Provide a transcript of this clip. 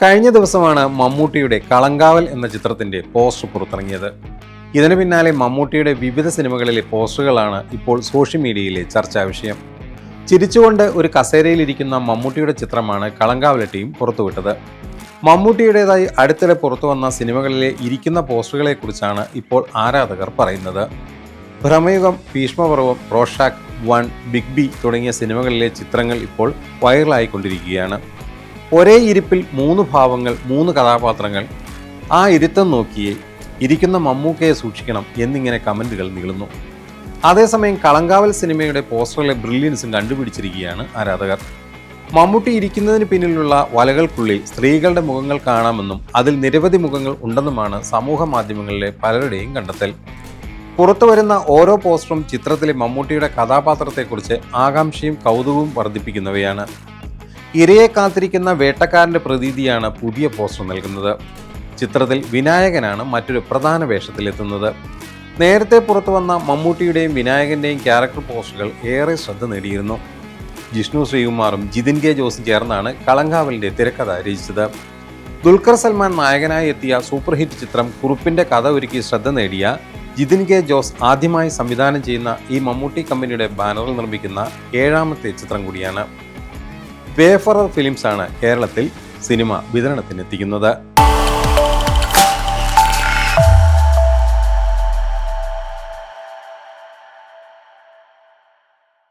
കഴിഞ്ഞ ദിവസമാണ് മമ്മൂട്ടിയുടെ കളങ്കാവൽ എന്ന ചിത്രത്തിന്റെ പോസ്റ്റർ പുറത്തിറങ്ങിയത്. ഇതിനു പിന്നാലെ മമ്മൂട്ടിയുടെ വിവിധ സിനിമകളിലെ പോസ്റ്ററുകളാണ് ഇപ്പോൾ സോഷ്യൽ മീഡിയയിലെ ചർച്ചാ വിഷയം. ചിരിച്ചുകൊണ്ട് ഒരു കസേരയിലിരിക്കുന്ന മമ്മൂട്ടിയുടെ ചിത്രമാണ് കളങ്കാവൽ ടീം പുറത്തുവിട്ടത്. മമ്മൂട്ടിയുടേതായി അടുത്തിടെ പുറത്തുവന്ന സിനിമകളിലെ ഇരിക്കുന്ന പോസ്റ്ററുകളെക്കുറിച്ചാണ് ഇപ്പോൾ ആരാധകർ പറയുന്നത്. Bramayugam, Bheeshma Parvam, Rorschach 1, big B തുടങ്ങിയ സിനിമകളിലെ ചിത്രങ്ങൾ ഇപ്പോൾ വൈറലായിക്കൊണ്ടിരിക്കുകയാണ്. ഒരേ ഇരിപ്പിൽ 3 ഭാവങ്ങൾ, 3 കഥാപാത്രങ്ങൾ, ആ ഇരുത്തം നോക്കിയേ ഇരിക്കുന്ന മമ്മൂക്കയെ സൂക്ഷിക്കണം എന്നിങ്ങനെ കമൻറ്റുകൾ നീളുന്നു. അതേസമയം കളങ്കാവൽ സിനിമയുടെ പോസ്റ്ററിലെ ബ്രില്യൻസും കണ്ടുപിടിച്ചിരിക്കുകയാണ് ആരാധകർ. മമ്മൂട്ടി ഇരിക്കുന്നതിന് പിന്നിലുള്ള വലകൾക്കുള്ളിൽ സ്ത്രീകളുടെ മുഖങ്ങൾ കാണാമെന്നും അതിൽ നിരവധി മുഖങ്ങൾ ഉണ്ടെന്നുമാണ് സമൂഹ മാധ്യമങ്ങളിലെ പലരുടെയും കണ്ടെത്തൽ. പുറത്തുവരുന്ന ഓരോ പോസ്റ്ററും ചിത്രത്തിലെ മമ്മൂട്ടിയുടെ കഥാപാത്രത്തെക്കുറിച്ച് ആകാംക്ഷയും കൗതുകവും വർദ്ധിപ്പിക്കുന്നവയാണ്. ഇരയെ കാത്തിരിക്കുന്ന വേട്ടക്കാരൻ്റെ പ്രതീതിയാണ് പുതിയ പോസ്റ്റർ നൽകുന്നത്. ചിത്രത്തിൽ വിനായകനാണ് മറ്റൊരു പ്രധാന വേഷത്തിലെത്തുന്നത്. നേരത്തെ പുറത്തുവന്ന മമ്മൂട്ടിയുടെയും വിനായകൻ്റെയും ക്യാരക്ടർ പോസ്റ്ററുകൾ ഏറെ ശ്രദ്ധ നേടിയിരുന്നു. ജിഷ്ണു ശ്രീകുമാറും ജിതിൻ കെ ജോസും ചേർന്നാണ് കളങ്കാവലിൻ്റെ തിരക്കഥ രചിച്ചത്. ദുൽഖർ സൽമാൻ നായകനായി എത്തിയ സൂപ്പർ ഹിറ്റ് ചിത്രം കുറുപ്പിൻ്റെ കഥ ഒരുക്കി ശ്രദ്ധ നേടിയ ജിതിൻ കെ ജോസ് ആദ്യമായി സംവിധാനം ചെയ്യുന്ന ഈ മമ്മൂട്ടി കമ്പനിയുടെ ബാനറിൽ നിർമ്മിക്കുന്ന 7ാമത്തെ ചിത്രം കൂടിയാണ്. വേഫറർ ഫിലിംസാണ് കേരളത്തിൽ സിനിമ വിതരണത്തിനെത്തിക്കുന്നത്.